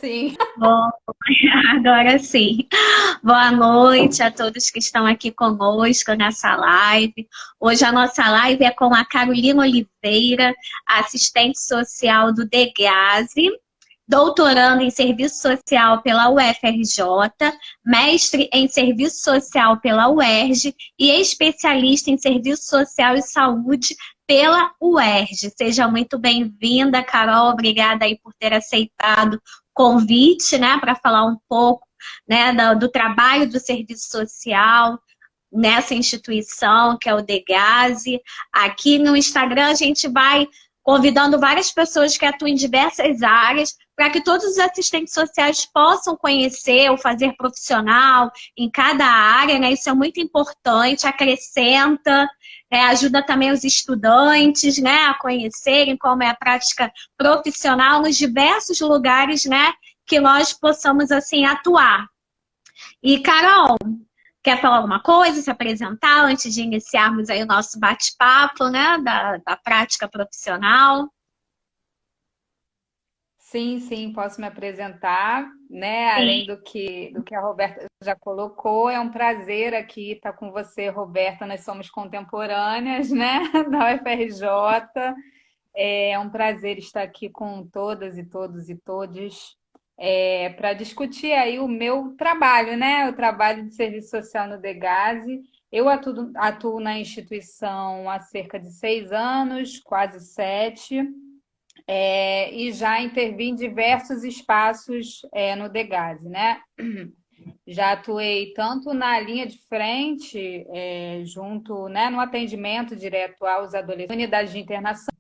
sim. Bom, agora sim. Boa noite a todos que estão aqui conosco nessa live. Hoje a nossa live é com a Carolina Oliveira, assistente social do DEGASE, doutorando em Serviço Social pela UFRJ, mestre em Serviço Social pela UERJ e especialista em Serviço Social e Saúde pela UERJ. Seja muito bem-vinda, Carol. Obrigada aí por ter aceitado o convite, né, para falar um pouco, né, do trabalho do serviço social nessa instituição que é o DEGASE. Aqui no Instagram a gente vai convidando várias pessoas que atuam em diversas áreas para que todos os assistentes sociais possam conhecer o fazer profissional em cada área, né? Isso é muito importante, acrescenta, ajuda também os estudantes, né, a conhecerem como é a prática profissional nos diversos lugares, né, que nós possamos, assim, atuar. E, Carol, quer falar alguma coisa, se apresentar antes de iniciarmos aí o nosso bate-papo, né, da prática profissional? Sim, sim, posso me apresentar, né? Sim. Além do que a Roberta já colocou, é um prazer aqui estar com você, Roberta. Nós somos contemporâneas, né? Da UFRJ. É um prazer estar aqui com todas e todos e todes para discutir aí o meu trabalho, né? O trabalho de serviço social no DEGASE. Eu atuo na instituição há cerca de 6 anos, quase 7. E já intervi em diversos espaços no DEGASE, né? Já atuei tanto na linha de frente, junto, né, no atendimento direto aos adolescentes, unidade de internação,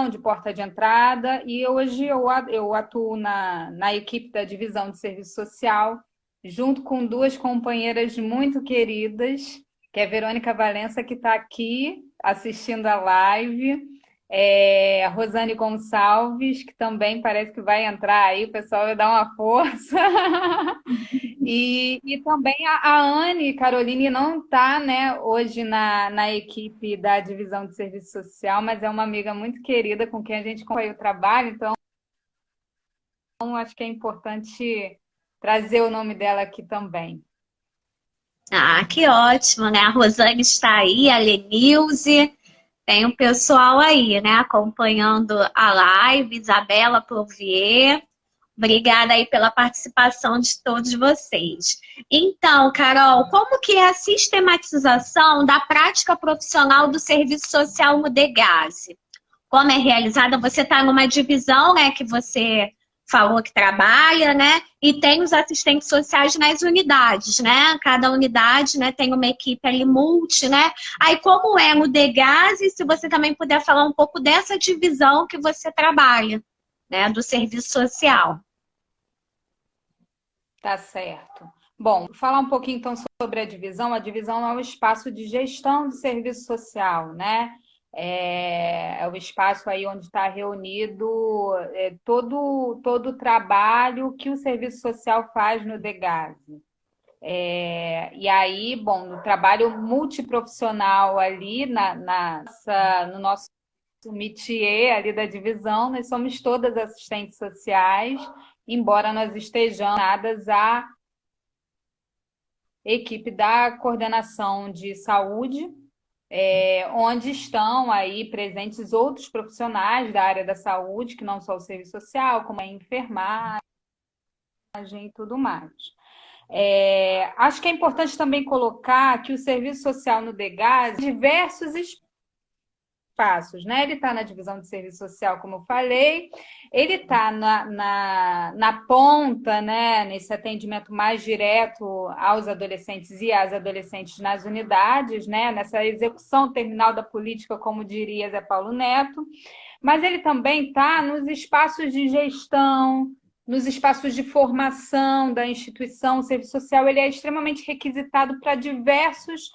de porta de entrada, e hoje eu atuo na equipe da divisão de serviço social, junto com duas companheiras muito queridas, que é a Verônica Valença, que está aqui assistindo a live, a Rosane Gonçalves, que também parece que vai entrar aí, o pessoal vai dar uma força. E também a Anne Caroline não está, né, hoje na equipe da divisão de serviço social, mas é uma amiga muito querida com quem a gente acompanha o trabalho, então acho que é importante trazer o nome dela aqui também. Ah, que ótimo, né? A Rosane está aí, a Lenilze, tem um pessoal aí, né, acompanhando a live, Isabela Plovier. Obrigada aí pela participação de todos vocês. Então, Carol, como que é a sistematização da prática profissional do serviço social no DEGASE? Como é realizada? Você está numa divisão, né, que você falou que trabalha, né? E tem os assistentes sociais nas unidades, né? Cada unidade, né, tem uma equipe ali multi, né? Aí como é no DEGASE, se você também puder falar um pouco dessa divisão que você trabalha, né, do serviço social. Tá certo. Bom, vou falar um pouquinho então sobre a divisão. A divisão é o espaço de gestão do serviço social, né? É o espaço aí onde está reunido todo o trabalho que o serviço social faz no DEGASE. E aí, bom, no trabalho multiprofissional ali no nosso métier ali da divisão, nós somos todas assistentes sociais, embora nós estejamos ligadas à equipe da coordenação de saúde, onde estão aí presentes outros profissionais da área da saúde, que não só o serviço social, como a enfermagem e tudo mais. Acho que é importante também colocar que o serviço social no DEGAS tem diversos espaços, né? Ele está na divisão de serviço social, como eu falei, ele está na ponta, né? Nesse atendimento mais direto aos adolescentes e às adolescentes nas unidades, né? Nessa execução terminal da política, como diria Zé Paulo Neto, mas ele também está nos espaços de gestão, nos espaços de formação da instituição. O serviço social ele é extremamente requisitado para diversos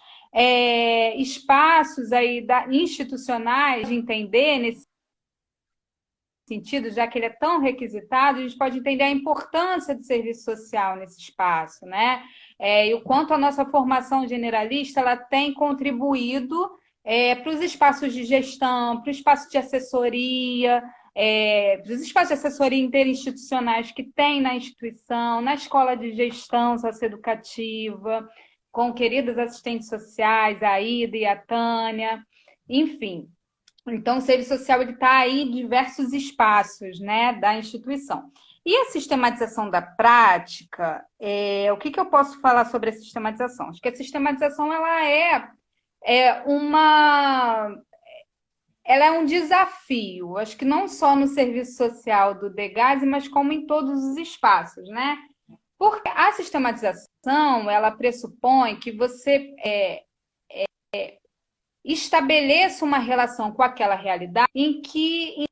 espaços aí institucionais de entender nesse sentido, já que ele é tão requisitado, a gente pode entender a importância do serviço social nesse espaço, né? E o quanto a nossa formação generalista ela tem contribuído para os espaços de gestão, para o espaço de assessoria, dos espaços de assessoria interinstitucionais que tem na instituição, na escola de gestão socioeducativa, com queridas assistentes sociais, a Ida e a Tânia, enfim. Então, o serviço social está aí em diversos espaços, né, da instituição. E a sistematização da prática, o que eu posso falar sobre a sistematização? Acho que a sistematização ela é um desafio, acho que não só no serviço social do Degase, mas como em todos os espaços, né? Porque a sistematização, ela pressupõe que você estabeleça uma relação com aquela realidade em que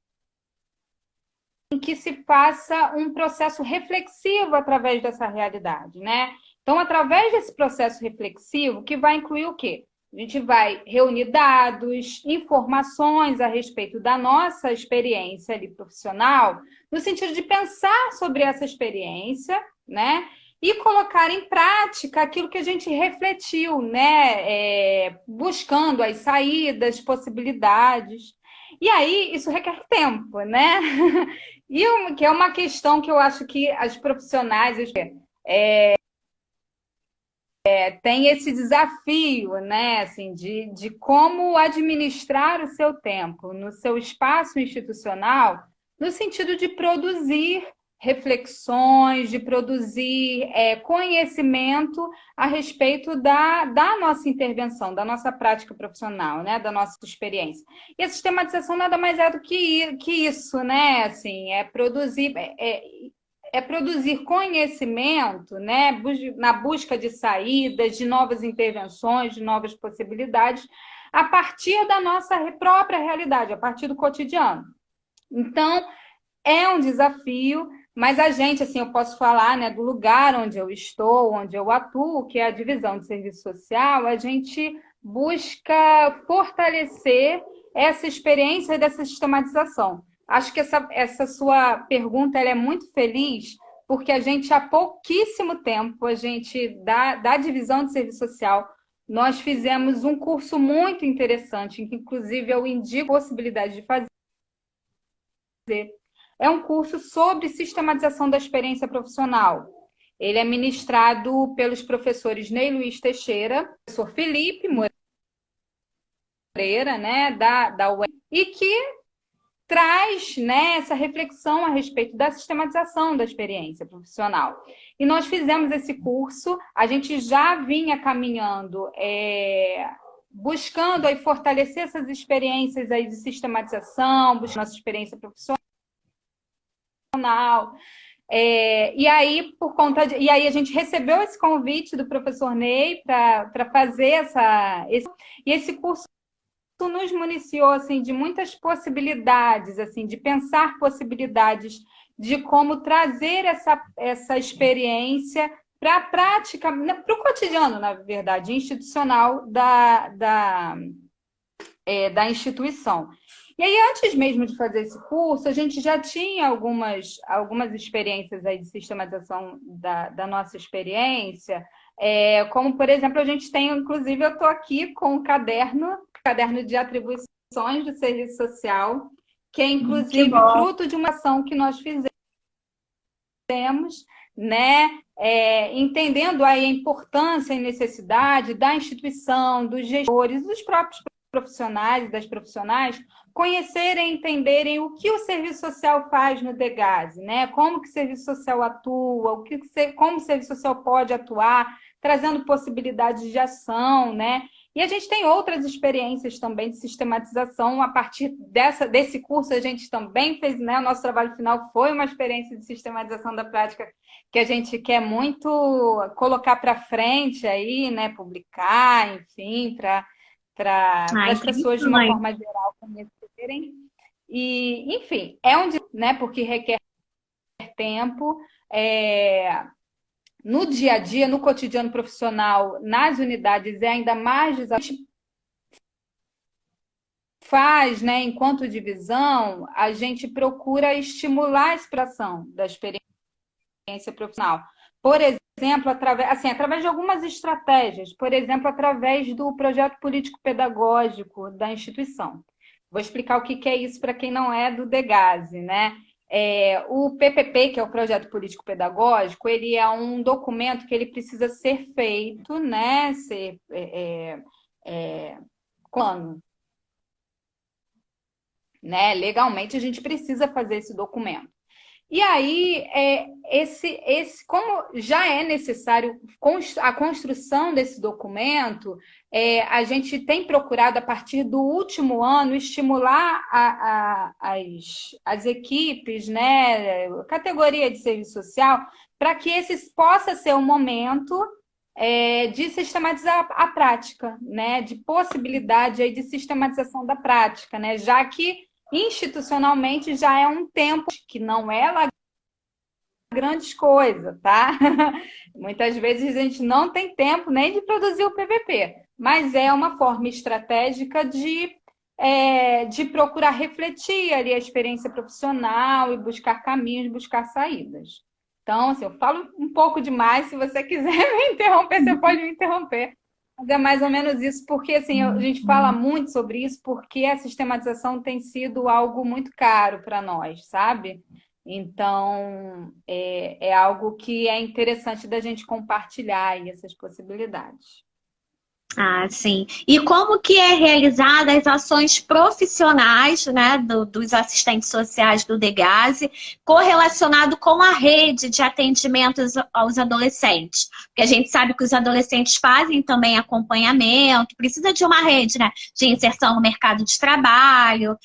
se faça um processo reflexivo através dessa realidade, né? Então, através desse processo reflexivo, que vai incluir o quê? A gente vai reunir dados, informações a respeito da nossa experiência ali profissional, no sentido de pensar sobre essa experiência, né? E colocar em prática aquilo que a gente refletiu, né? Buscando as saídas, possibilidades. E aí, isso requer tempo, né? E que é uma questão que eu acho que as profissionais têm esse desafio, né? Assim, de como administrar o seu tempo no seu espaço institucional, no sentido de produzir reflexões, de produzir conhecimento a respeito da nossa intervenção, da nossa prática profissional, né? Da nossa experiência. E a sistematização nada mais é do que isso, né? Assim, produzir conhecimento, né? Na busca de saídas, de novas intervenções, de novas possibilidades, a partir da nossa própria realidade, a partir do cotidiano. Então, é um desafio, mas a gente, assim, eu posso falar, né, do lugar onde eu estou, onde eu atuo, que é a divisão de serviço social, a gente busca fortalecer essa experiência dessa sistematização. Acho que essa sua pergunta ela é muito feliz, porque a gente, há pouquíssimo tempo, a gente, da divisão de serviço social, nós fizemos um curso muito interessante, em que, inclusive, eu indico a possibilidade de fazer. É um curso sobre sistematização da experiência profissional. Ele é ministrado pelos professores Ney Luiz Teixeira, professor Felipe Moreira, né, da UEM, e que traz, né, essa reflexão a respeito da sistematização da experiência profissional. E nós fizemos esse curso, a gente já vinha caminhando, buscando aí fortalecer essas experiências aí de sistematização, buscando nossa experiência profissional. E aí, e aí a gente recebeu esse convite do professor Ney para fazer e esse curso nos municiou assim, de muitas possibilidades, assim, de pensar possibilidades de como trazer essa experiência para a prática, para o cotidiano, na verdade, institucional da instituição. E aí, antes mesmo de fazer esse curso, a gente já tinha algumas experiências aí de sistematização da nossa experiência, como, por exemplo, a gente tem, inclusive, eu estou aqui com um caderno de atribuições do serviço social, que é, inclusive, fruto de uma ação que nós fizemos, né? Entendendo aí a importância e necessidade da instituição, dos gestores, dos próprios profissionais e das profissionais, conhecerem e entenderem o que o serviço social faz no Degase, né? Como que o serviço social atua, como o serviço social pode atuar, trazendo possibilidades de ação, né? E a gente tem outras experiências também de sistematização. A partir desse curso, a gente também fez, né? O nosso trabalho final foi uma experiência de sistematização da prática que a gente quer muito colocar para frente aí, né? Publicar, enfim, para as pessoas, de uma forma geral, conhecerem. E, enfim, né? Porque requer tempo. No dia a dia, no cotidiano profissional, nas unidades, é ainda mais desafiador. Faz, né, enquanto divisão, a gente procura estimular a expressão da experiência profissional. Por exemplo, através de algumas estratégias, por exemplo, através do projeto político-pedagógico da instituição. Vou explicar o que que é isso para quem não é do Degase, né? O PPP, que é o Projeto Político Pedagógico, ele é um documento que ele precisa ser feito, né? Quando, né? Legalmente a gente precisa fazer esse documento. E aí, como já é necessário a construção desse documento, a gente tem procurado, a partir do último ano, estimular as equipes, né, categoria de serviço social, para que esse possa ser um momento de sistematizar a prática, né, de possibilidade aí de sistematização da prática, né, já que institucionalmente já é um tempo que não é lá grandes coisas, tá? Muitas vezes a gente não tem tempo nem de produzir o PVP, mas é uma forma estratégica de procurar refletir ali a experiência profissional e buscar caminhos, buscar saídas. Então, assim, eu falo um pouco demais, se você quiser me interromper, você pode me interromper. Mas é mais ou menos isso, porque assim, a gente fala muito sobre isso porque a sistematização tem sido algo muito caro para nós, sabe? Então, é algo que é interessante da gente compartilhar aí essas possibilidades. Ah, sim. E como que é realizada as ações profissionais, né, dos assistentes sociais do Degase, correlacionado com a rede de atendimentos aos adolescentes? Porque a gente sabe que os adolescentes fazem também acompanhamento, precisa de uma rede, né, de inserção no mercado de trabalho,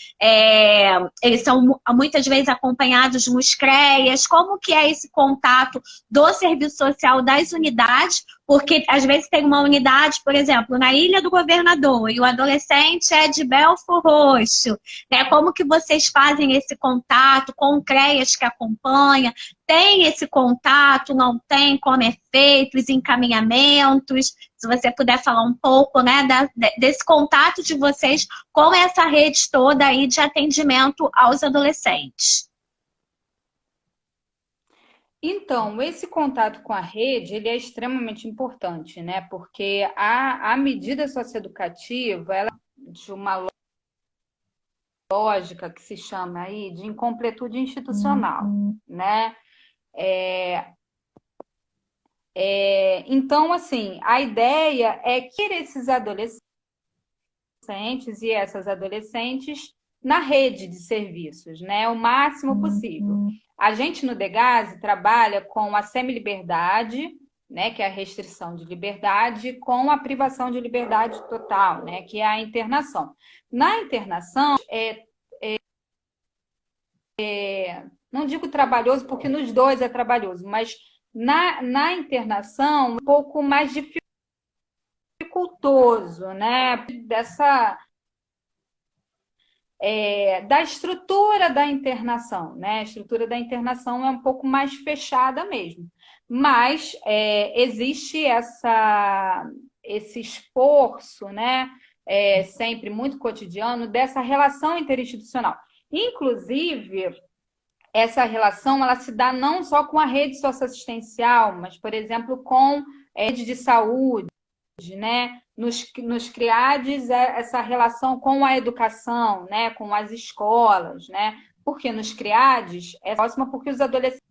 eles são muitas vezes acompanhados nos CREAS. Como que é esse contato do serviço social das unidades? Porque às vezes tem uma unidade, por exemplo, na Ilha do Governador, e o adolescente é de Belford Roxo, né? Como que vocês fazem esse contato com o CREAS que acompanha? Tem esse contato, não tem? Como é feito, os encaminhamentos? Se você puder falar um pouco, né, desse contato de vocês com essa rede toda aí de atendimento aos adolescentes. Então, esse contato com a rede, ele é extremamente importante, né? Porque a medida socioeducativa, ela é de uma lógica que se chama aí de incompletude institucional, né? Então, assim, a ideia é que esses adolescentes e essas adolescentes na rede de serviços, né? O máximo possível. A gente no Degase trabalha com a semiliberdade, né, que é a restrição de liberdade, com a privação de liberdade total, né, que é a internação. Na internação, não digo trabalhoso, porque nos dois é trabalhoso, mas na internação, um pouco mais dificultoso, né, da estrutura da internação, né? A estrutura da internação é um pouco mais fechada mesmo, mas existe esse esforço, né? Sempre muito cotidiano dessa relação interinstitucional. Inclusive, essa relação ela se dá não só com a rede socioassistencial, mas, por exemplo, com a rede de saúde, né? Nos CRIADES, essa relação com a educação, né? Com as escolas, né? Porque nos CRIADES é próxima porque os adolescentes,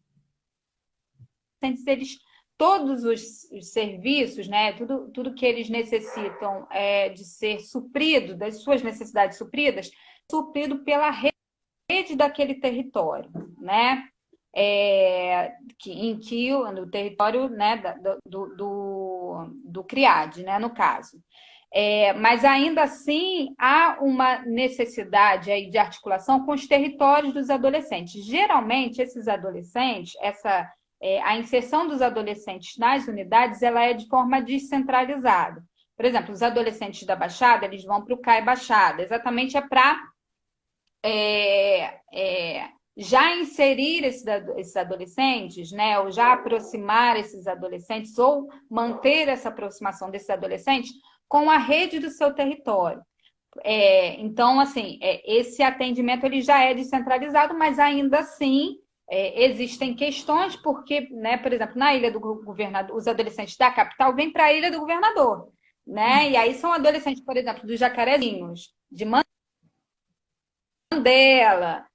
eles, todos os serviços, né? Tudo que eles necessitam de ser suprido, das suas necessidades supridas, suprido pela rede daquele território, né? No território, né, do CRIAD, né, no caso. Mas ainda assim há uma necessidade aí de articulação com os territórios dos adolescentes. Geralmente, esses adolescentes, a inserção dos adolescentes nas unidades, ela é de forma descentralizada. Por exemplo, os adolescentes da Baixada, eles vão para o CAI Baixada, exatamente para já inserir esses adolescentes, né, ou já aproximar esses adolescentes, ou manter essa aproximação desses adolescentes com a rede do seu território. Então, assim, esse atendimento ele já é descentralizado, mas ainda assim existem questões, porque, né, por exemplo, na Ilha do Governador, os adolescentes da capital vêm para a Ilha do Governador, né? E aí são adolescentes, por exemplo, dos Jacarezinhos, de dela,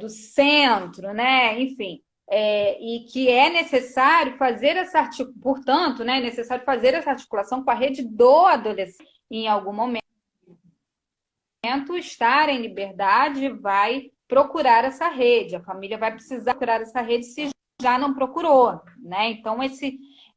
do centro, né? Enfim, e que é necessário fazer essa articulação, portanto, né, é necessário fazer essa articulação com a rede do adolescente. Em algum momento, estar em liberdade vai procurar essa rede, a família vai precisar procurar essa rede se já não procurou, né? Então,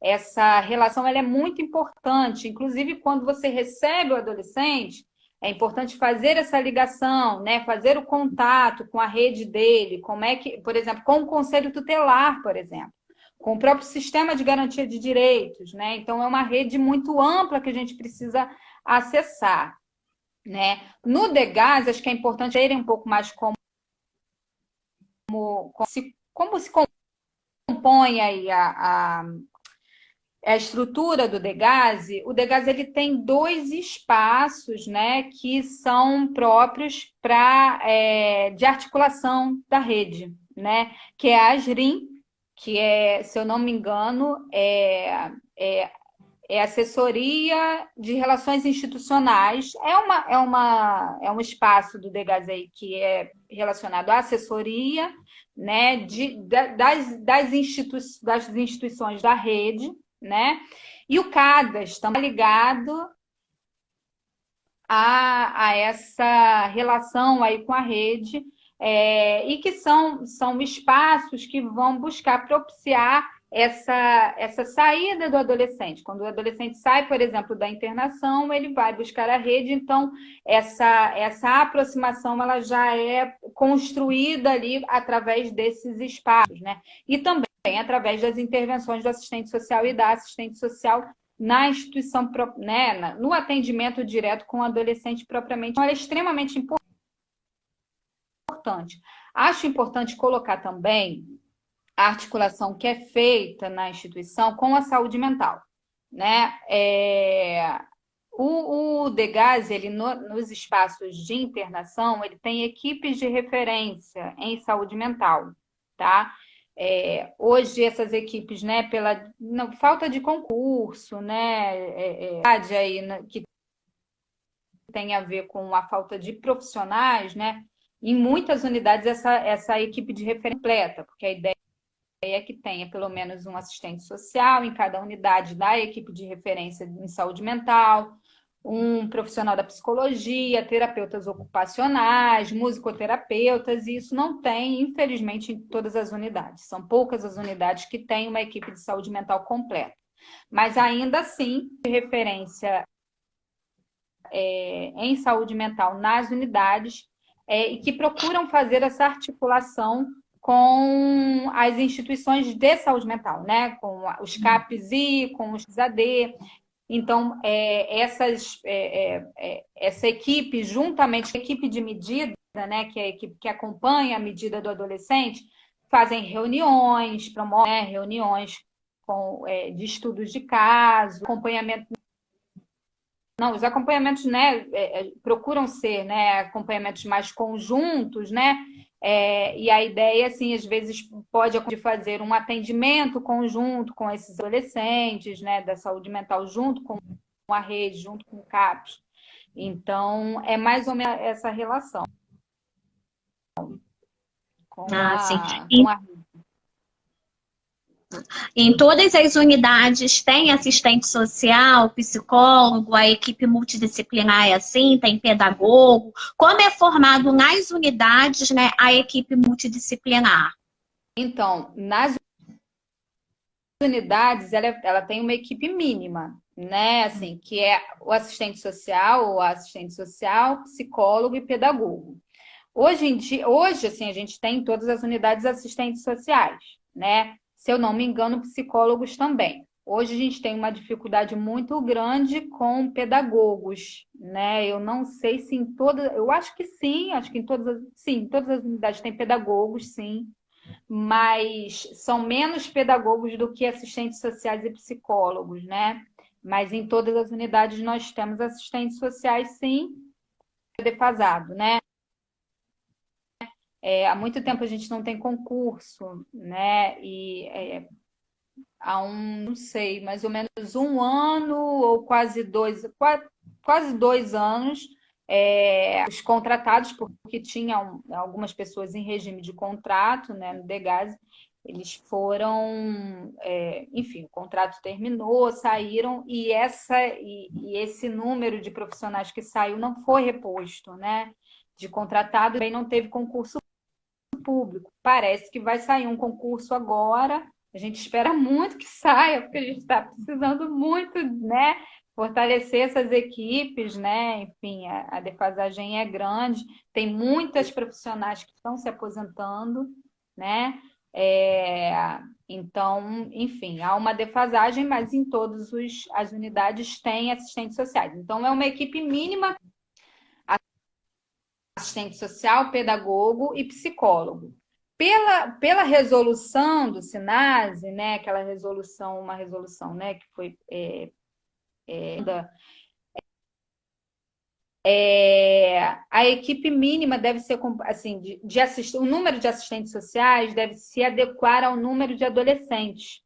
essa relação ela é muito importante, inclusive quando você recebe o adolescente, é importante fazer essa ligação, né? Fazer o contato com a rede dele, como é que, por exemplo, com o conselho tutelar, por exemplo, com o próprio sistema de garantia de direitos, né? Então é uma rede muito ampla que a gente precisa acessar, né? No DEGAS, acho que é importante ver um pouco mais como se compõe aí a estrutura do Degase. O Degase ele tem 2 espaços, né, que são próprios de articulação da rede, né, que é a ASRIM, que é, se eu não me engano, assessoria de relações institucionais. É um espaço do Degase que é relacionado à assessoria, né, das instituições da rede, né? E o CADAS está ligado a essa relação aí com a rede, e que são espaços que vão buscar propiciar essa saída do adolescente. Quando o adolescente sai, por exemplo, da internação, ele vai buscar a rede, então essa aproximação ela já é construída ali através desses espaços, né? E também através das intervenções do assistente social e da assistente social na instituição, né, no atendimento direto com o adolescente propriamente. Então, ela é extremamente importante. Acho importante colocar também a articulação que é feita na instituição com a saúde mental, né? O DEGAS, ele nos espaços de internação, ele tem equipes de referência em saúde mental, tá? Hoje essas equipes, né, pela falta de concurso, né, que tem a ver com a falta de profissionais, né, em muitas unidades essa equipe de referência completa, porque a ideia é que tenha pelo menos um assistente social em cada unidade da equipe de referência em saúde mental, um profissional da psicologia, terapeutas ocupacionais, musicoterapeutas, e isso não tem, infelizmente, em todas as unidades. São poucas as unidades que têm uma equipe de saúde mental completa. Mas ainda assim, de referência em saúde mental nas unidades, e que procuram fazer essa articulação com as instituições de saúde mental, né? Com os CAPs, com os AD. Então, essa equipe, juntamente com a equipe de medida, né, que é a equipe que acompanha a medida do adolescente, fazem reuniões, promovem, né, reuniões de estudos de caso, acompanhamento. Não, os acompanhamentos, né, procuram ser, né, acompanhamentos mais conjuntos, né? E a ideia, assim, às vezes pode fazer um atendimento conjunto com esses adolescentes, né, da saúde mental, junto com a rede, junto com o CAPS. Então, é mais ou menos essa relação com sim. Com a rede. Em todas as unidades tem assistente social, psicólogo, a equipe multidisciplinar é assim, tem pedagogo. Como é formado nas unidades, né, a equipe multidisciplinar? Então, nas unidades, ela tem uma equipe mínima, né? Assim, que é o assistente social, ou assistente social, psicólogo e pedagogo. Hoje em dia, assim, a gente tem em todas as unidades assistentes sociais, né? Se eu não me engano, psicólogos também. Hoje a gente tem uma dificuldade muito grande com pedagogos, né? Eu não sei se em todas, eu acho que sim, acho que em todas as unidades tem pedagogos, sim, mas são menos pedagogos do que assistentes sociais e psicólogos, né? Mas em todas as unidades nós temos assistentes sociais, sim, defasado, né? Há muito tempo a gente não tem concurso, né? E há não sei, mais ou menos um ano ou quase 2 anos, os contratados, porque tinham algumas pessoas em regime de contrato, né, no Degase, eles foram, enfim, o contrato terminou, saíram, e esse número de profissionais que saiu não foi reposto, né? De contratado, também não teve concurso público. Parece que vai sair um concurso agora. A gente espera muito que saia, porque a gente está precisando muito, né? Fortalecer essas equipes, né? Enfim, a defasagem é grande. Tem muitas profissionais que estão se aposentando, né? Então, enfim, há uma defasagem, mas em todas as unidades tem assistentes sociais. Então, é uma equipe mínima, assistente social, pedagogo e psicólogo. Pela resolução do SINASE, né, aquela resolução, uma resolução, né, que foi a equipe mínima deve ser, assim, o número de assistentes sociais deve se adequar ao número de adolescentes,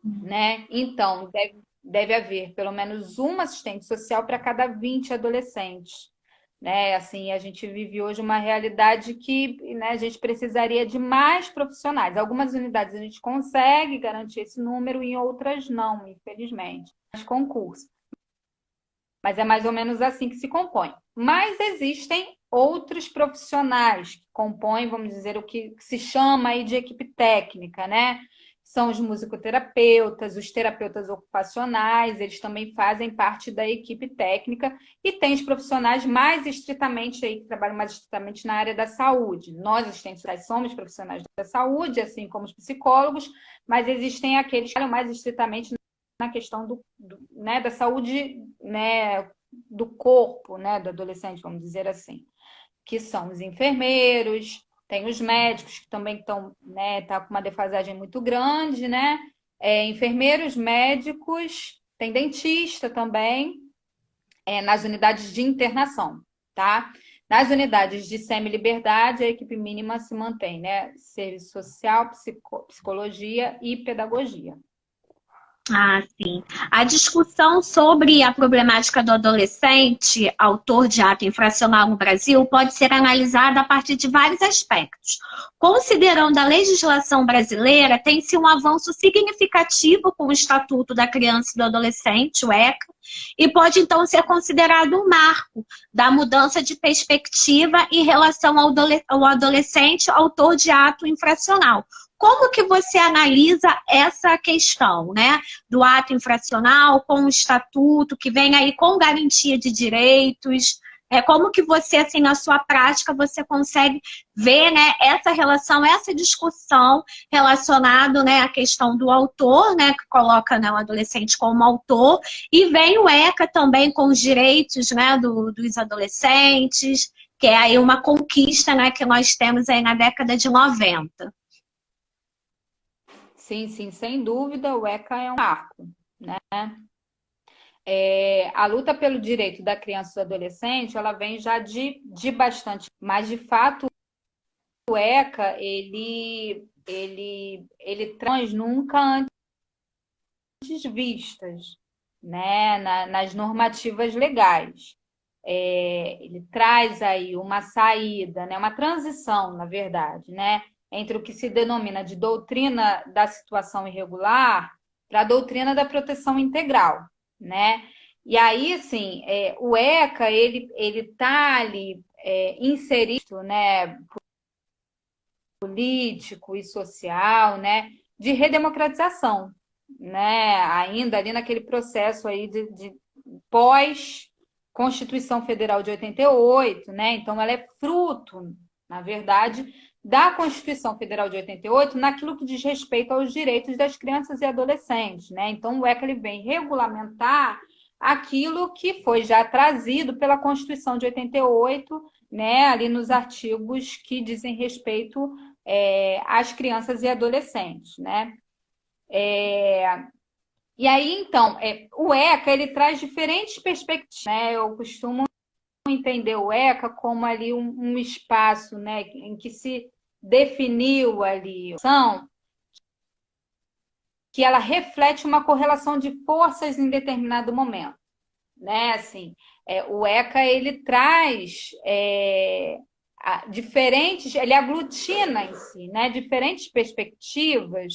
né? Então, deve haver pelo menos uma assistente social para cada 20 adolescentes, né? Assim, a gente vive hoje uma realidade que, né, a gente precisaria de mais profissionais. Algumas unidades a gente consegue garantir esse número, em outras não, infelizmente. Mais concurso. Mas é mais ou menos assim que se compõe. Mas existem outros profissionais que compõem, vamos dizer, o que se chama aí de equipe técnica, né? São os musicoterapeutas, os terapeutas ocupacionais, eles também fazem parte da equipe técnica, e tem os profissionais mais estritamente aí, que trabalham mais estritamente na área da saúde. Nós, assistentes sociais, somos profissionais da saúde, assim como os psicólogos, mas existem aqueles que trabalham mais estritamente na questão né, da saúde, né, do corpo, né, do adolescente, vamos dizer assim, que são os enfermeiros, tem os médicos que também estão, né, tá com uma defasagem muito grande, né, enfermeiros, médicos, tem dentista também, nas unidades de internação, tá? Nas unidades de semi-liberdade, a equipe mínima se mantém, né? Serviço social, psicologia e pedagogia. Ah, sim. A discussão sobre a problemática do adolescente, autor de ato infracional no Brasil, pode ser analisada a partir de vários aspectos. Considerando a legislação brasileira, tem-se um avanço significativo com o Estatuto da Criança e do Adolescente, o ECA, e pode então ser considerado um marco da mudança de perspectiva em relação ao adolescente autor de ato infracional. Como que você analisa essa questão, né, do ato infracional com o estatuto, que vem aí com garantia de direitos? Como que você, assim, na sua prática, você consegue ver, né, essa relação, essa discussão relacionada, né, à questão do autor, né, que coloca, né, o adolescente como autor, e vem o ECA também com os direitos, né, dos adolescentes, que é aí uma conquista, né, que nós temos aí na década de 90. Sim, sim, sem dúvida, o ECA é um marco, né? A luta pelo direito da criança e do adolescente, ela vem já de bastante, mas de fato o ECA, ele traz nunca antes vistas, né, nas normativas legais. Ele traz aí uma saída, né, uma transição, na verdade, né, entre o que se denomina de doutrina da situação irregular para a doutrina da proteção integral, né? E aí, assim, o ECA, ele está ali inserido, né, político e social, né, de redemocratização, né, ainda ali naquele processo aí de pós-Constituição Federal de 88, né, então ela é fruto, na verdade, da Constituição Federal de 88 naquilo que diz respeito aos direitos das crianças e adolescentes, né, então o ECA ele vem regulamentar aquilo que foi já trazido pela Constituição de 88, né, ali nos artigos que dizem respeito às crianças e adolescentes, né? E aí, então, o ECA, ele traz diferentes perspectivas, né? Eu costumo entender o ECA como ali um espaço, né, em que se definiu ali que ela reflete uma correlação de forças em determinado momento, né? Assim, o ECA ele traz diferentes, ele aglutina em si, né? Diferentes perspectivas,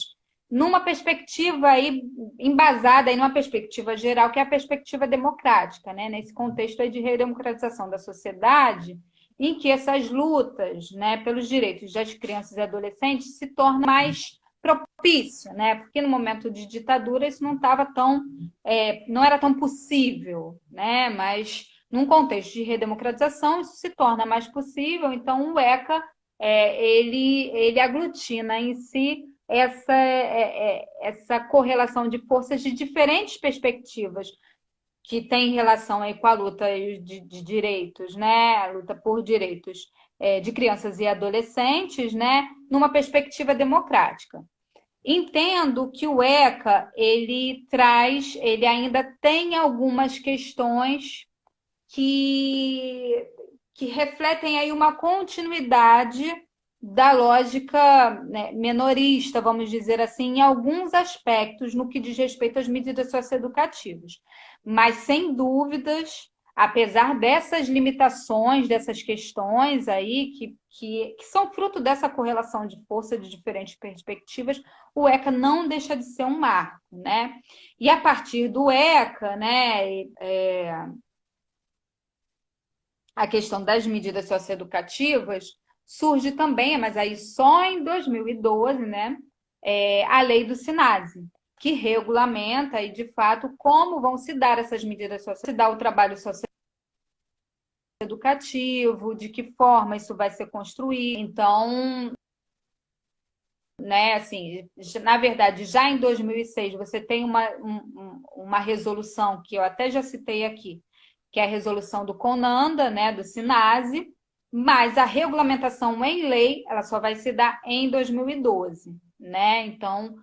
numa perspectiva aí embasada aí numa perspectiva geral, que é a perspectiva democrática, né? Nesse contexto aí de redemocratização da sociedade, em que essas lutas, né, pelos direitos das crianças e adolescentes se tornam mais propício, né? Porque no momento de ditadura isso não estava tão, não era tão possível, né? Mas num contexto de redemocratização isso se torna mais possível. Então o ECA ele aglutina em si essa correlação de forças de diferentes perspectivas que tem relação aí com a luta de direitos, né? A luta por direitos de crianças e adolescentes, né? Numa perspectiva democrática. Entendo que o ECA ele ainda tem algumas questões que, que refletem aí uma continuidade da lógica, né, menorista, vamos dizer assim, em alguns aspectos no que diz respeito às medidas socioeducativas. Mas, sem dúvidas, apesar dessas limitações, dessas questões aí, que são fruto dessa correlação de força de diferentes perspectivas, o ECA não deixa de ser um marco, né? E a partir do ECA, né, a questão das medidas socioeducativas surge também, mas aí só em 2012, né, a lei do SINASE, que regulamenta aí, de fato, como vão se dar essas medidas sociais, se dá o trabalho socioeducativo, de que forma isso vai ser construído. Então, né, assim, na verdade, já em 2006 você tem uma resolução que eu até já citei aqui, que é a resolução do CONANDA, né, do SINASE, mas a regulamentação em lei, ela só vai se dar em 2012, né? Então,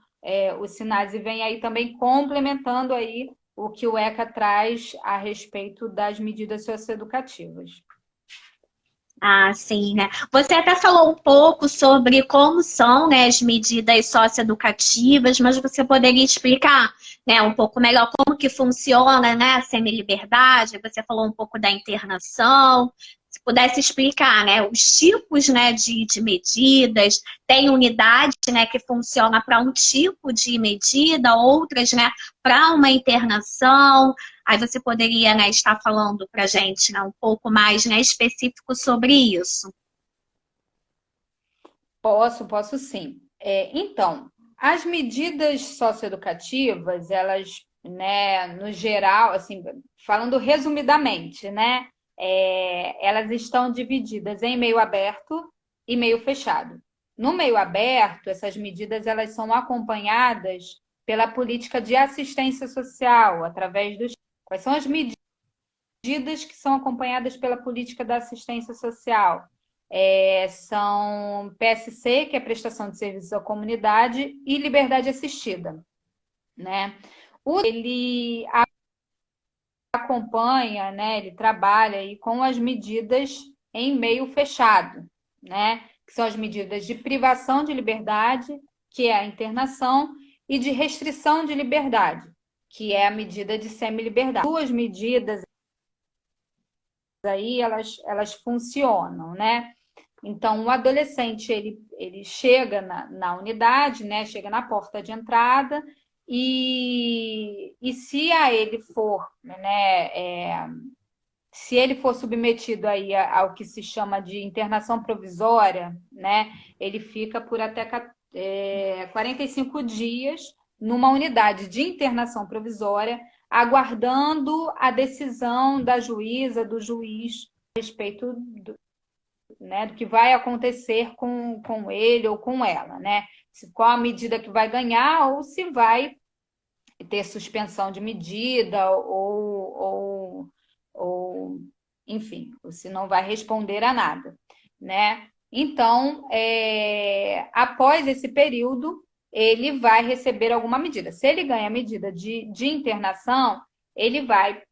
o SINASE vem aí também complementando aí o que o ECA traz a respeito das medidas socioeducativas. Ah, sim, né? Você até falou um pouco sobre como são, né, as medidas socioeducativas, mas você poderia explicar, né, um pouco melhor como que funciona, né, a semi-liberdade? Você falou um pouco da internação. Se pudesse explicar, né, os tipos, né, de medidas, tem unidade, né, que funciona para um tipo de medida, outras, né, para uma internação. Aí você poderia, né, estar falando para a gente, né, um pouco mais, né, específico sobre isso. Posso sim. Então, as medidas socioeducativas, elas, né, no geral, assim, falando resumidamente, né, elas estão divididas em meio aberto e meio fechado. No meio aberto, essas medidas elas são acompanhadas pela política de assistência social, através dos. Quais são as medidas que são acompanhadas pela política da assistência social? São PSC, que é prestação de serviços à comunidade, e liberdade assistida, né? Ele acompanha, né? Ele trabalha aí com as medidas em meio fechado, né? Que são as medidas de privação de liberdade, que é a internação, e de restrição de liberdade, que é a medida de semi-liberdade. Duas medidas aí, elas funcionam, né? Então, o adolescente, ele chega na unidade, né? Chega na porta de entrada e se a ele for, né? Se ele for submetido aí ao que se chama de internação provisória, né? Ele fica por até 45 dias numa unidade de internação provisória, aguardando a decisão da juíza, do juiz, a respeito né, do que vai acontecer com ele ou com ela, né? Qual a medida que vai ganhar ou se vai ter suspensão de medida ou enfim, ou se não vai responder a nada, né? Então, após esse período, ele vai receber alguma medida. Se ele ganha a medida de internação, ele vai,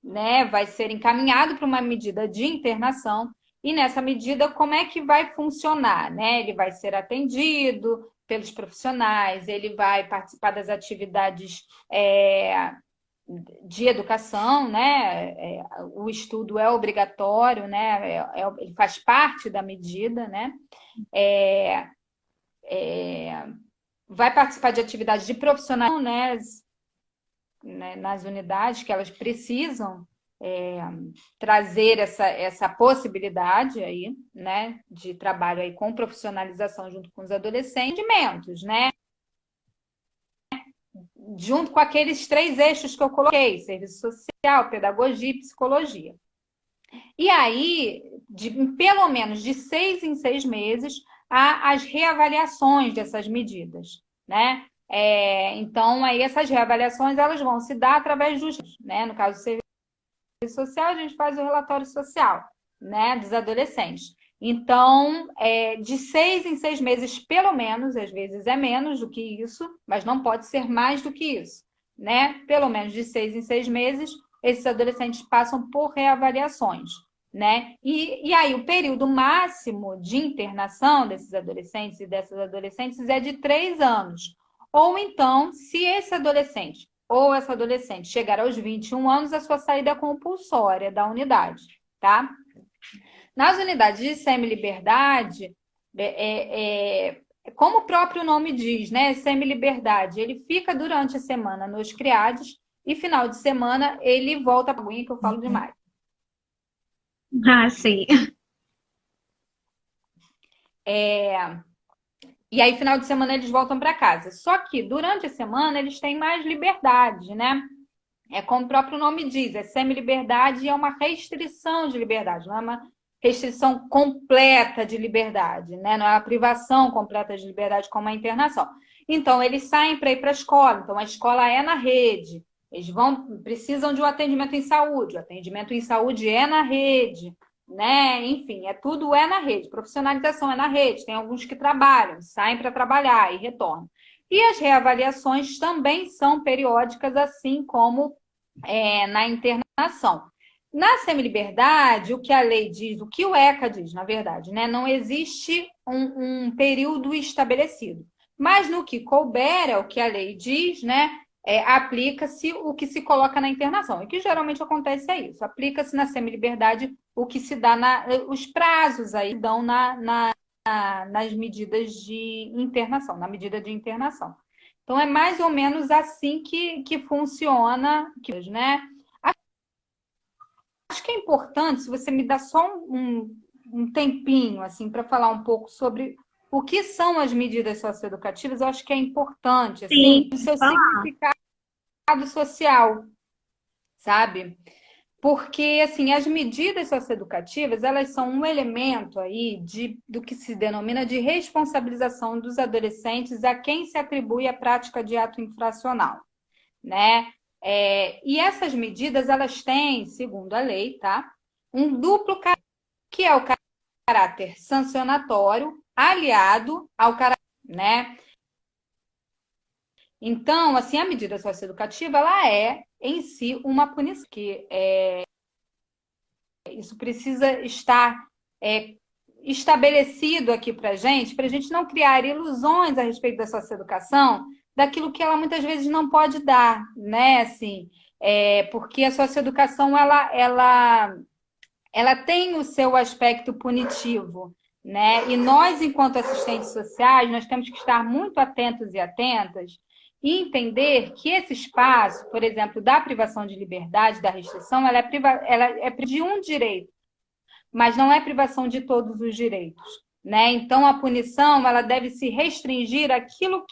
né, vai ser encaminhado para uma medida de internação e nessa medida como é que vai funcionar, né? Ele vai ser atendido pelos profissionais, ele vai participar das atividades de educação, né? O estudo é obrigatório, né? Ele faz parte da medida, né? É, vai participar de atividades de profissional, né? Nas unidades que elas precisam trazer essa possibilidade aí, né? De trabalho aí com profissionalização junto com os adolescentes, né? Junto com aqueles 3 eixos que eu coloquei: serviço social, pedagogia e psicologia. E aí, pelo menos de 6 em 6 meses, há as reavaliações dessas medidas, né? Então, aí essas reavaliações elas vão se dar através dos, né? No caso do serviço social, a gente faz o relatório social, né? Dos adolescentes. Então, de 6 em 6 meses, pelo menos, às vezes é menos do que isso, mas não pode ser mais do que isso, né? Pelo menos de 6 em 6 meses, esses adolescentes passam por reavaliações, né? E aí o período máximo de internação desses adolescentes e dessas adolescentes é de 3 anos. Ou então, se esse adolescente ou essa adolescente chegar aos 21 anos, a sua saída é compulsória da unidade, tá? Nas unidades de semi-liberdade, como o próprio nome diz, né? Semi-liberdade, ele fica durante a semana nos criados e final de semana ele volta para a aguinha, que eu falo demais. Ah, sim. E aí, final de semana, eles voltam para casa. Só que durante a semana eles têm mais liberdade, né? Como o próprio nome diz, é semi-liberdade e é uma restrição de liberdade, não é uma restrição completa de liberdade, né? Não é uma privação completa de liberdade como a internação. Então, eles saem para ir para a escola, então a escola é na rede, eles precisam de um atendimento em saúde, o atendimento em saúde é na rede, né? Enfim, tudo é na rede, profissionalização é na rede, tem alguns que trabalham, saem para trabalhar e retornam. E as reavaliações também são periódicas, assim como na internação. Na semi-liberdade, o que a lei diz, o que o ECA diz, na verdade, né? Não existe um período estabelecido. Mas no que couber, é o que a lei diz, né? Aplica-se o que se coloca na internação. E o que geralmente acontece é isso. Aplica-se na semi-liberdade o que se dá os prazos aí dão nas medidas de internação, na medida de internação. Então, é mais ou menos assim que funciona, né? Acho que é importante, se você me dá só um tempinho, assim, para falar um pouco sobre o que são as medidas socioeducativas, eu acho que é importante, assim, Sim, o seu falar. significado social, sabe? Porque, assim, as medidas socioeducativas, elas são um elemento aí do que se denomina de responsabilização dos adolescentes a quem se atribui a prática de ato infracional, né? E essas medidas, elas têm, segundo a lei, tá? Um duplo caráter, que é o caráter sancionatório aliado ao caráter, né? Então, assim, a medida socioeducativa, ela é, em si, uma punição, que isso precisa estar estabelecido aqui para a gente não criar ilusões a respeito da socioeducação, daquilo que ela muitas vezes não pode dar, né? Assim, porque a socioeducação ela tem o seu aspecto punitivo, né? E nós, enquanto assistentes sociais, nós temos que estar muito atentos e atentas e entender que esse espaço, por exemplo, da privação de liberdade, da restrição, ela é de um direito, mas não é privação de todos os direitos, né? Então, a punição ela deve se restringir àquilo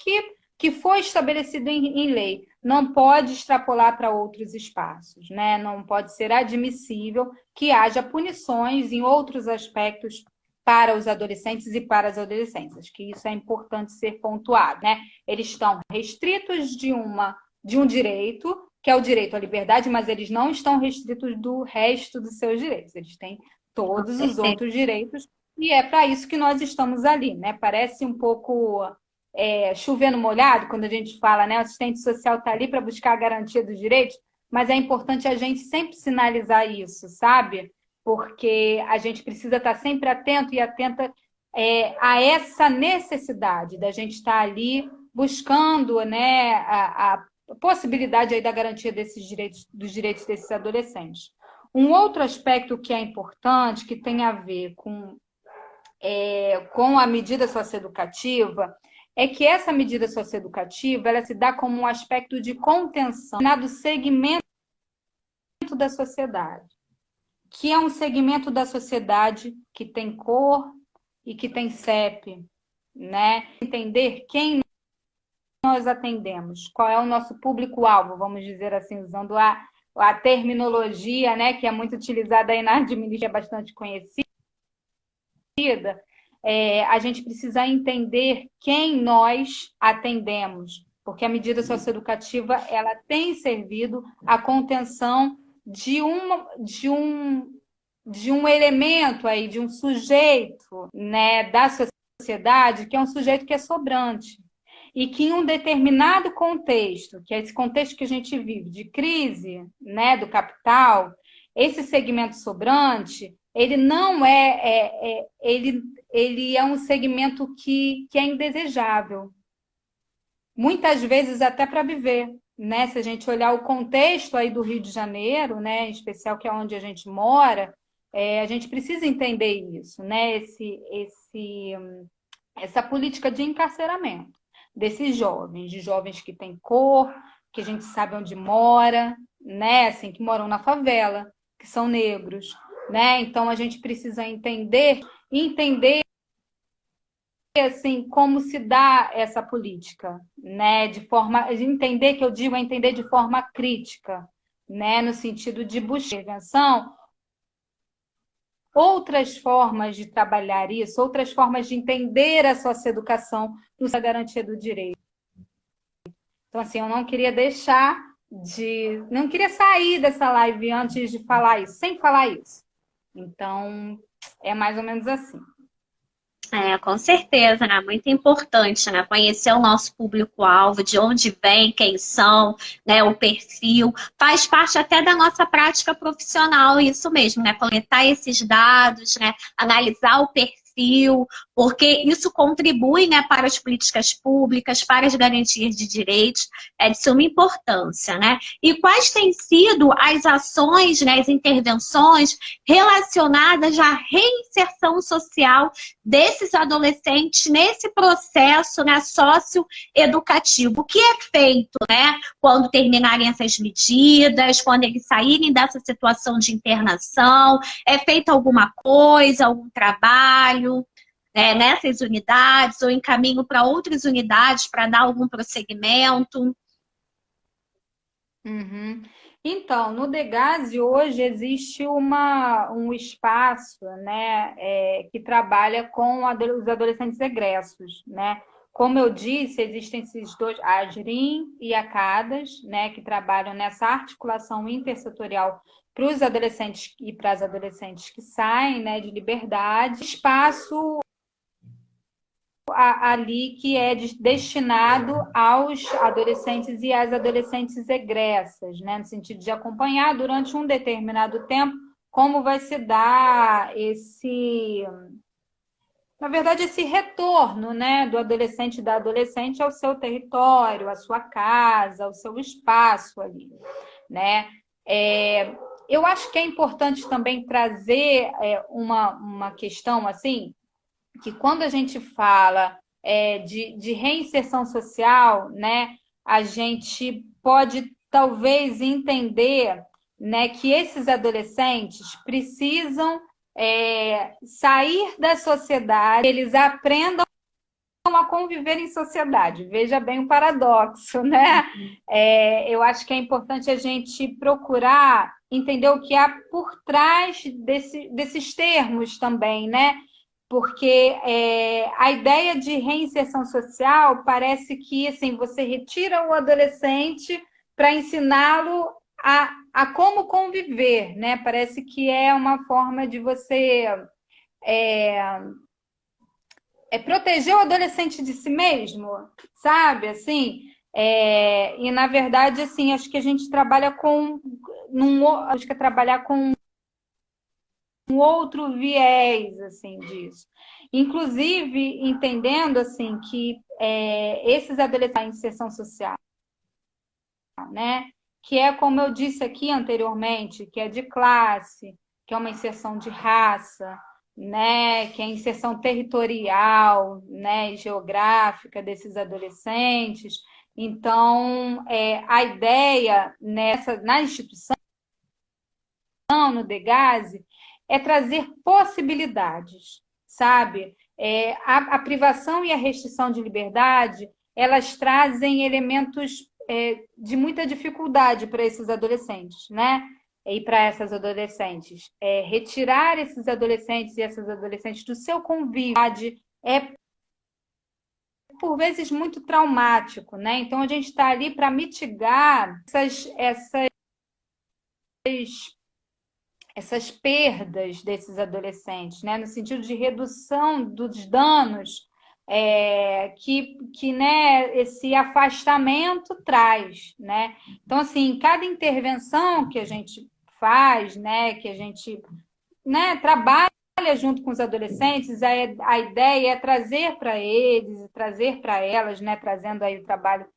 que foi estabelecido em lei. Não pode extrapolar para outros espaços, né? Não pode ser admissível que haja punições em outros aspectos para os adolescentes e para as adolescentes, que isso é importante ser pontuado, né? Eles estão restritos de um direito, que é o direito à liberdade, mas eles não estão restritos do resto dos seus direitos. Eles têm Com todos os certeza. outros direitos, e é para isso que nós estamos ali, né? Parece um pouco chovendo molhado quando a gente fala, né? O assistente social está ali para buscar a garantia dos direitos, mas é importante a gente sempre sinalizar isso, sabe? Porque a gente precisa estar sempre atento e atenta a essa necessidade da gente estar ali buscando, né, possibilidade aí da garantia dos direitos desses adolescentes. Um outro aspecto que é importante, que tem a ver com a medida socioeducativa, é que essa medida socioeducativa ela se dá como um aspecto de contenção do segmento da sociedade, que é um segmento da sociedade que tem cor e que tem CEP, né? Entender quem nós atendemos, qual é o nosso público-alvo, vamos dizer assim, usando a terminologia, né, que é muito utilizada aí na administração, é bastante conhecida. A gente precisa entender quem nós atendemos, porque a medida socioeducativa ela tem servido à contenção de um elemento aí, de um sujeito, né, da sociedade, que é um sujeito que é sobrante. E que em um determinado contexto, que é esse contexto que a gente vive, de crise, né, do capital, esse segmento sobrante, ele não ele é um segmento que é indesejável. Muitas vezes até para viver, né? Se a gente olhar o contexto aí do Rio de Janeiro, né, em especial que é onde a gente mora, a gente precisa entender isso, né? Essa política de encarceramento desses jovens, de jovens que têm cor, que a gente sabe onde mora, né? Assim, que moram na favela, que são negros, né? Então a gente precisa entender assim como se dá essa política, né? Entender que eu digo é entender de forma crítica, né? No sentido de buscar intervenção, outras formas de trabalhar isso, outras formas de entender a socioeducação para a garantia do direito. Então, assim, eu não queria não queria sair dessa live antes de falar isso, sem falar isso. Então, é mais ou menos assim. Com certeza, né? Muito importante, né? Conhecer o nosso público-alvo, de onde vem, quem são, né? O perfil. Faz parte até da nossa prática profissional, isso mesmo, né? Coletar esses dados, né? Analisar o perfil, porque isso contribui, né, para as políticas públicas, para as garantias de direitos, é de suma importância, né? E quais têm sido as ações, né, as intervenções relacionadas à reinserção social desses adolescentes nesse processo, né, socioeducativo? O que é feito, né, quando terminarem essas medidas, quando eles saírem dessa situação de internação? É feito alguma coisa, algum trabalho nessas unidades ou encaminho para outras unidades para dar algum prosseguimento? Uhum. Então, no Degase hoje existe um espaço, né, que trabalha com os adolescentes egressos, né? Como eu disse, existem esses dois, a AGRIM e a CADAS, né, que trabalham nessa articulação intersetorial para os adolescentes e para as adolescentes que saem, né, de liberdade. Espaço ali que é destinado aos adolescentes e às adolescentes egressas, né? No sentido de acompanhar durante um determinado tempo como vai se dar na verdade, esse retorno, né, do adolescente e da adolescente ao seu território, à sua casa, ao seu espaço ali, né? Eu acho que é importante também trazer uma questão assim, que quando a gente fala de reinserção social, né, a gente pode talvez entender, né, que esses adolescentes precisam sair da sociedade, eles aprendam a conviver em sociedade. Veja bem o paradoxo, né? Eu acho que é importante a gente procurar entender o que há por trás desses termos também, né? Porque a ideia de reinserção social parece que assim, você retira o adolescente para ensiná-lo a como conviver, né? Parece que é uma forma de você proteger o adolescente de si mesmo, sabe? Assim, e na verdade, assim, acho que a gente trabalha acho que é trabalhar com um outro viés assim disso, inclusive entendendo assim que esses adolescentes em inserção social né? Que é, como eu disse aqui anteriormente, que é de classe, que é uma inserção de raça, né? Que é a inserção territorial, né? E geográfica desses adolescentes. Então, a ideia na instituição, no Degase, é trazer possibilidades, sabe? A privação e a restrição de liberdade, elas trazem elementos de muita dificuldade para esses adolescentes, né? E para essas adolescentes. Retirar esses adolescentes e essas adolescentes do seu convívio é, por vezes, muito traumático, né? Então, a gente está ali para mitigar essas perdas desses adolescentes, né? No sentido de redução dos danos que né, esse afastamento traz, né? Então, assim, cada intervenção que a gente faz, né, que a gente, né, trabalha junto com os adolescentes, a ideia é trazer para eles, trazer para elas, né, trazendo aí o trabalho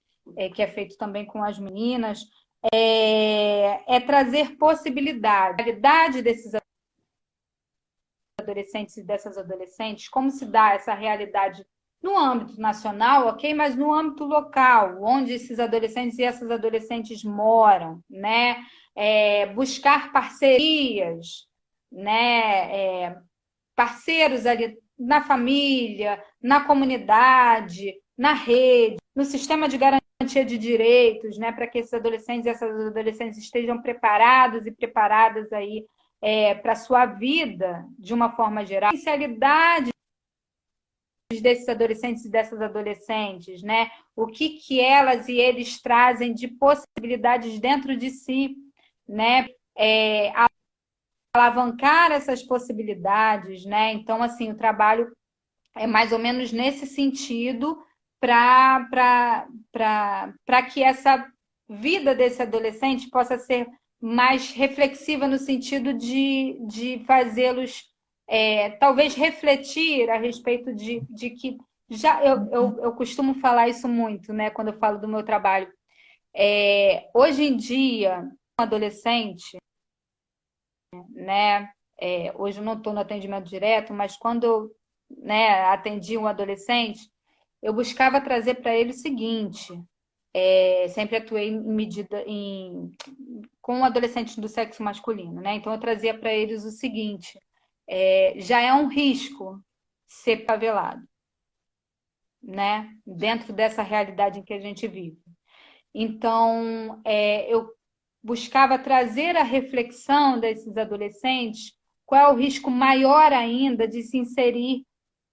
que é feito também com as meninas, trazer possibilidade. A realidade desses adolescentes e dessas adolescentes, como se dá essa realidade no âmbito nacional, ok, mas no âmbito local, onde esses adolescentes e essas adolescentes moram, né? Buscar parcerias, né? Parceiros ali na família, na comunidade, na rede, no sistema de garantia de direitos, né? Para que esses adolescentes e essas adolescentes estejam preparados e preparadas aí para a sua vida, de uma forma geral. A potencialidade desses adolescentes e dessas adolescentes, né? O que elas e eles trazem de possibilidades dentro de si, né? Alavancar essas possibilidades, né? Então, assim, o trabalho é mais ou menos nesse sentido para que essa vida desse adolescente possa ser mais reflexiva no sentido de fazê-los talvez refletir a respeito de que já eu costumo falar isso muito, né, quando eu falo do meu trabalho. Hoje em dia, um adolescente, né, hoje eu não estou no atendimento direto, mas quando eu, né, atendi um adolescente, eu buscava trazer para ele o seguinte: sempre atuei com adolescentes do sexo masculino, né? Então eu trazia para eles o seguinte: já é um risco ser favelado, né? Dentro dessa realidade em que a gente vive. Então eu buscava trazer a reflexão desses adolescentes, qual é o risco maior ainda de se inserir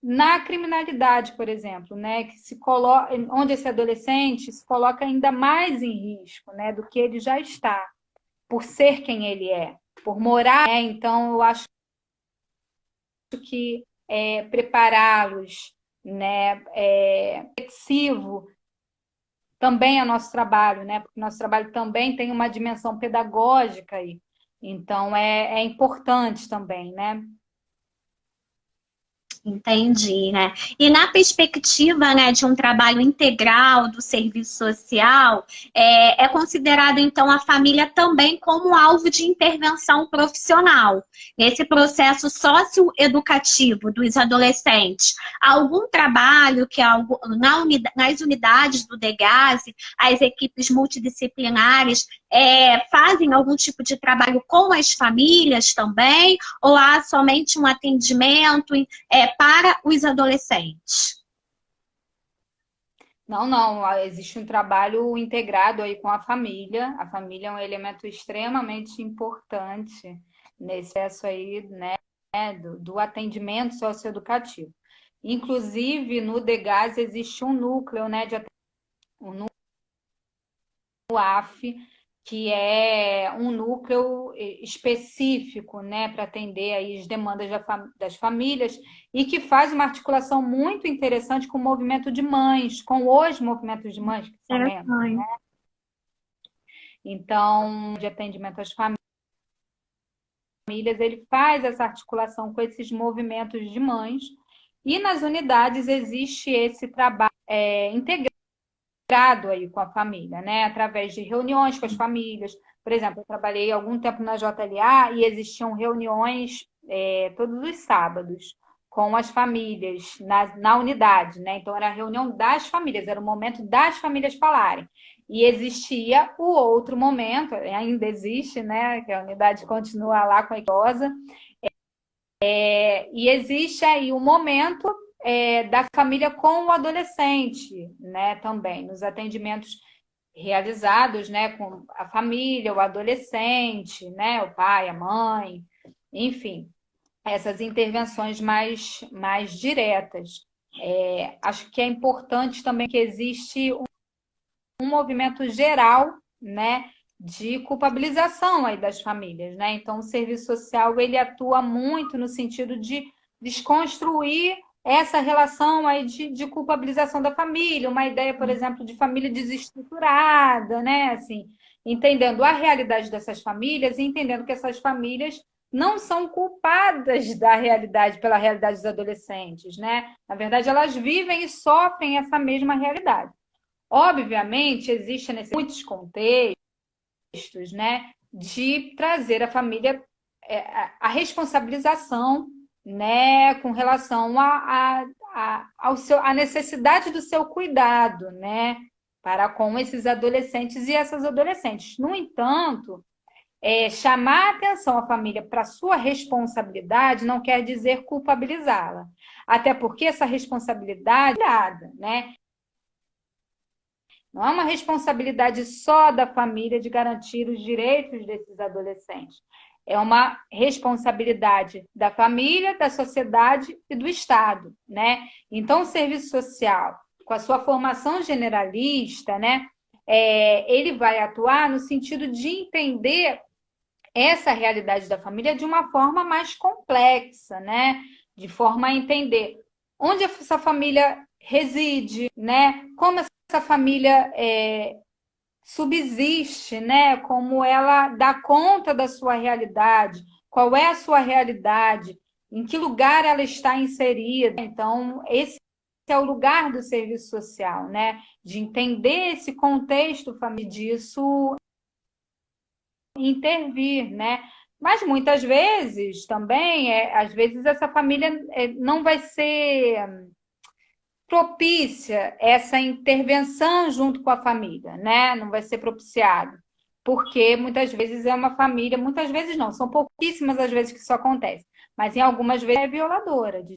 na criminalidade, por exemplo, né, que se coloca, onde esse adolescente se coloca ainda mais em risco, né, do que ele já está, por ser quem ele é, por morar, né? Então eu acho que prepará-los, né, reflexivo também é nosso trabalho, né, porque nosso trabalho também tem uma dimensão pedagógica aí, então é importante também, né. Entendi, né? E na perspectiva, né, de um trabalho integral do serviço social, é considerado, então, a família também como alvo de intervenção profissional. Nesse processo socioeducativo dos adolescentes, algum trabalho que nas unidades do Degase, as equipes multidisciplinares fazem algum tipo de trabalho com as famílias também, ou há somente um atendimento para os adolescentes? Não, existe um trabalho integrado aí com a família. A família é um elemento extremamente importante nesse processo aí, né, do atendimento socioeducativo. Inclusive, no Degase existe um núcleo, né, um núcleo AF, que é um núcleo específico, né, para atender aí as demandas das famílias e que faz uma articulação muito interessante com o movimento de mães, com os movimentos de mães, que são membros, né? Então, de atendimento às famílias, ele faz essa articulação com esses movimentos de mães e nas unidades existe esse trabalho integrado integrado aí com a família, né? Através de reuniões com as famílias. Por exemplo, eu trabalhei algum tempo na JLA e existiam reuniões todos os sábados com as famílias na unidade, né? Então, era a reunião das famílias, era o momento das famílias falarem. E existia o outro momento, ainda existe, né? Que a unidade continua lá com a idosa. E existe aí o momento da família com o adolescente, né? Também, nos atendimentos realizados, né? Com a família, o adolescente, né? O pai, a mãe, enfim, essas intervenções mais diretas. Acho que é importante também que existe um movimento geral, né, de culpabilização aí das famílias, né? Então, o serviço social ele atua muito no sentido de desconstruir essa relação aí de culpabilização da família, uma ideia, por exemplo, de família desestruturada, né? Assim, entendendo a realidade dessas famílias e entendendo que essas famílias não são culpadas da realidade pela realidade dos adolescentes, né? Na verdade, elas vivem e sofrem essa mesma realidade. Obviamente, existem muitos contextos, né, de trazer a família a responsabilização, né, com relação à necessidade do seu cuidado, né, para com esses adolescentes e essas adolescentes. No entanto, chamar a atenção à família para sua responsabilidade não quer dizer culpabilizá-la. Até porque essa responsabilidade é, né? Não é uma responsabilidade só da família de garantir os direitos desses adolescentes. É uma responsabilidade da família, da sociedade e do Estado, né? Então, o serviço social, com a sua formação generalista, né, ele vai atuar no sentido de entender essa realidade da família de uma forma mais complexa, né? De forma a entender onde essa família reside, né? Como essa família subsiste, né? Como ela dá conta da sua realidade, qual é a sua realidade, em que lugar ela está inserida. Então, esse é o lugar do serviço social, né? De entender esse contexto familiar, disso intervir, né? Mas muitas vezes também, às vezes essa família não vai ser propícia essa intervenção junto com a família, né? Não vai ser propiciado, porque muitas vezes é uma família, muitas vezes não, são pouquíssimas as vezes que isso acontece, mas em algumas vezes é violadora de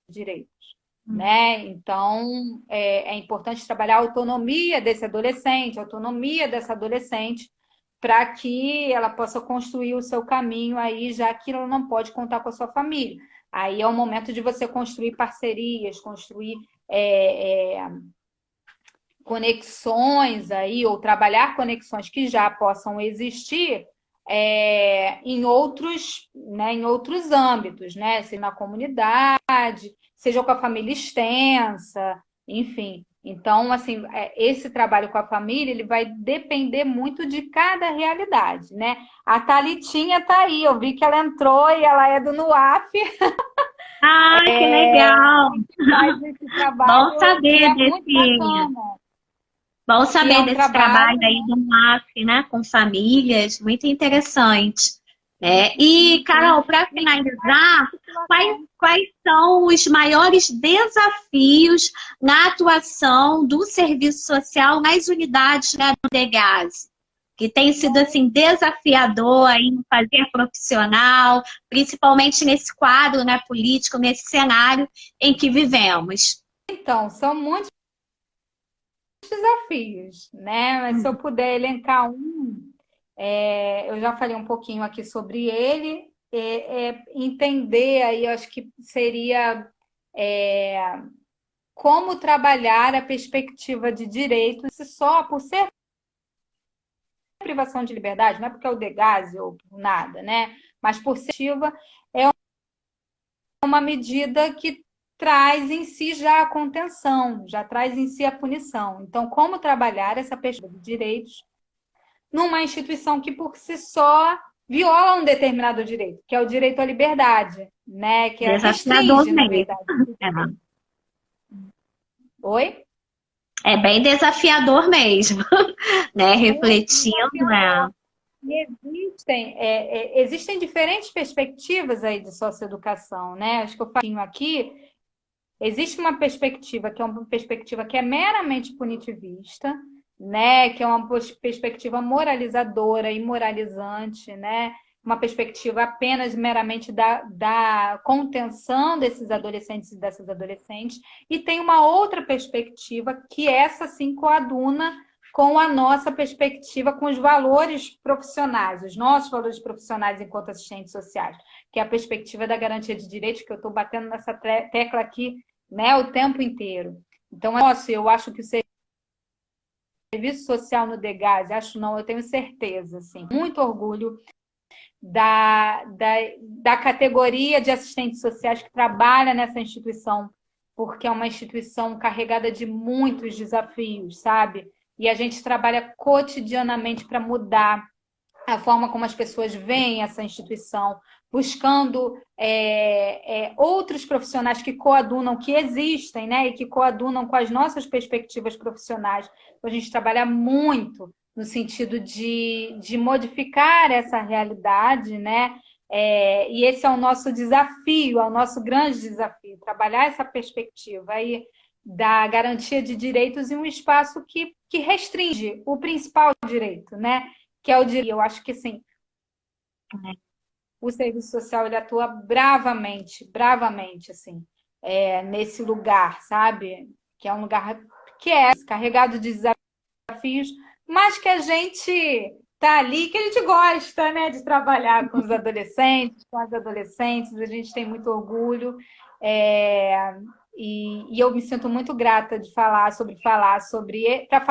direitos, né? Então é importante trabalhar a autonomia desse adolescente, a autonomia dessa adolescente, para que ela possa construir o seu caminho aí, já que ela não pode contar com a sua família. Aí é o momento de você construir parcerias, construir conexões aí, ou trabalhar conexões que já possam existir em outros âmbitos, né? Seja na comunidade, seja com a família extensa, enfim. Então, assim, esse trabalho com a família, ele vai depender muito de cada realidade, né? A Thalitinha tá aí, eu vi que ela entrou e ela é do NUAF. Ah, que legal! Faz esse trabalho Bom saber é muito bacana. bom E é saber um desse trabalho, trabalho aí do MAF, né, com famílias, muito interessante. E, Carol, para finalizar, quais são os maiores desafios na atuação do serviço social nas unidades, né, do DEGASE? Que tem sido assim desafiador aí no fazer profissional, principalmente nesse quadro, né, político, nesse cenário em que vivemos. Então, são muitos desafios, né? Mas se eu puder elencar eu já falei um pouquinho aqui sobre ele, entender aí, eu acho que seria como trabalhar a perspectiva de direitos só por ser privação de liberdade, não é porque é o Degase ou por nada, né? Mas por ser ativa, é uma medida que traz em si já a contenção, já traz em si a punição. Então, como trabalhar essa perspectiva de direitos numa instituição que por si só viola um determinado direito, que é o direito à liberdade, né? Que Desafiador restringe, na mesmo. verdade. Oi? É bem desafiador mesmo, né? Muito Refletindo, né? desafiador. E existem diferentes perspectivas aí de socioeducação, né? Acho que eu falo aqui, existe uma perspectiva que é uma perspectiva que é meramente punitivista, né? Que é uma perspectiva moralizadora e moralizante, né? Uma perspectiva apenas meramente da contenção desses adolescentes e dessas adolescentes. E tem uma outra perspectiva que essa sim coaduna com a nossa perspectiva, com os valores profissionais, os nossos valores profissionais enquanto assistentes sociais, que é a perspectiva da garantia de direitos, que eu estou batendo nessa tecla aqui, né, o tempo inteiro. Então, eu acho que o serviço social no Degás, acho não, eu tenho certeza, assim, muito orgulho da categoria de assistentes sociais que trabalha nessa instituição, porque é uma instituição carregada de muitos desafios, sabe? E a gente trabalha cotidianamente para mudar a forma como as pessoas veem essa instituição, buscando outros profissionais que coadunam, que existem, né, e que coadunam com as nossas perspectivas profissionais. Então, a gente trabalha muito no sentido de modificar essa realidade, né? E esse é o nosso desafio, é o nosso grande desafio, trabalhar essa perspectiva aí da garantia de direitos em um espaço que restringe o principal direito, né? Que é o direito. Eu acho que sim, o serviço social ele atua bravamente, bravamente, assim, nesse lugar, sabe? Que é um lugar que é carregado de desafios, mas que a gente tá ali, que a gente gosta, né, de trabalhar com os adolescentes, com as adolescentes, a gente tem muito orgulho. E eu me sinto muito grata de falar sobre para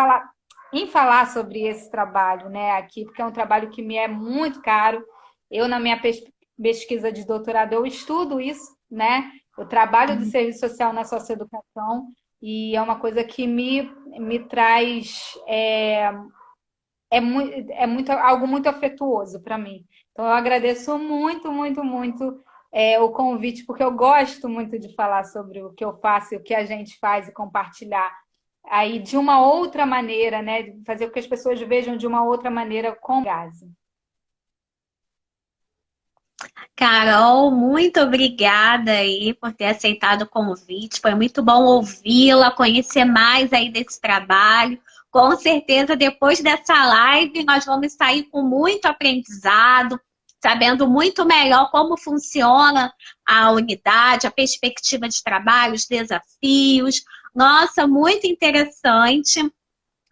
falar sobre esse trabalho, né, aqui, porque é um trabalho que me é muito caro. Eu, na minha pesquisa de doutorado, eu estudo isso, né? O trabalho do serviço social na socioeducação, e é uma coisa que me traz algo muito afetuoso para mim. Então, eu agradeço muito, muito, muito o convite, porque eu gosto muito de falar sobre o que eu faço e o que a gente faz e compartilhar aí de uma outra maneira, né? De fazer com que as pessoas vejam de uma outra maneira com gás. Carol, muito obrigada aí por ter aceitado o convite. Foi muito bom ouvi-la, conhecer mais aí desse trabalho. Com certeza, depois dessa live, nós vamos sair com muito aprendizado, sabendo muito melhor como funciona a unidade, a perspectiva de trabalho, os desafios. Nossa, muito interessante.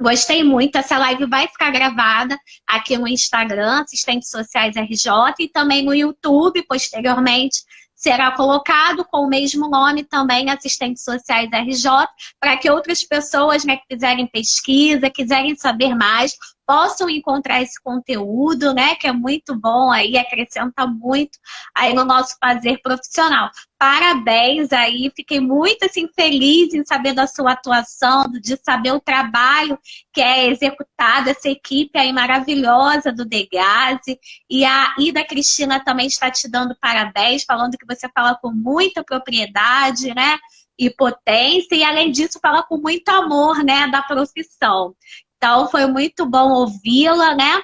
Gostei muito. Essa live vai ficar gravada aqui no Instagram, Assistentes Sociais RJ, e também no YouTube, posteriormente será colocado com o mesmo nome também, Assistentes Sociais RJ, para que outras pessoas, né, que fizerem pesquisa, quiserem saber mais, possam encontrar esse conteúdo, né, que é muito bom aí, acrescenta muito aí no nosso fazer profissional. Parabéns aí, fiquei muito assim feliz em saber da sua atuação, de saber o trabalho que é executado, essa equipe aí maravilhosa do Degase. E a Ida Cristina também está te dando parabéns, falando que você fala com muita propriedade, né? E potência, e além disso fala com muito amor, né, da profissão. Então foi muito bom ouvi-la, né?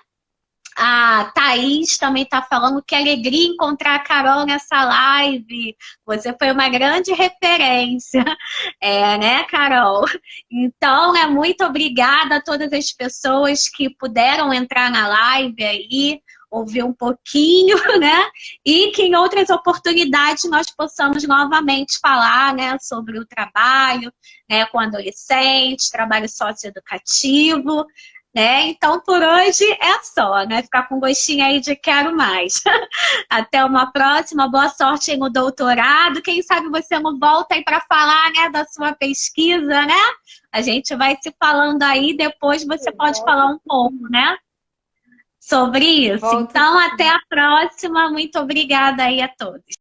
A Thaís também está falando que alegria encontrar a Carol nessa live. Você foi uma grande referência. Né, Carol? Então, muito obrigada a todas as pessoas que puderam entrar na live aí, ouvir um pouquinho, né? E que em outras oportunidades nós possamos novamente falar, né, sobre o trabalho, né, com adolescentes, trabalho socioeducativo. Né? Então, por hoje é só, né? Ficar com gostinho aí de quero mais. Até uma próxima, boa sorte aí no doutorado. Quem sabe você não volta aí para falar, né, da sua pesquisa, né? A gente vai se falando aí, depois você pode falar um pouco, né? Sobre isso. Então, até a próxima. Muito obrigada aí a todos.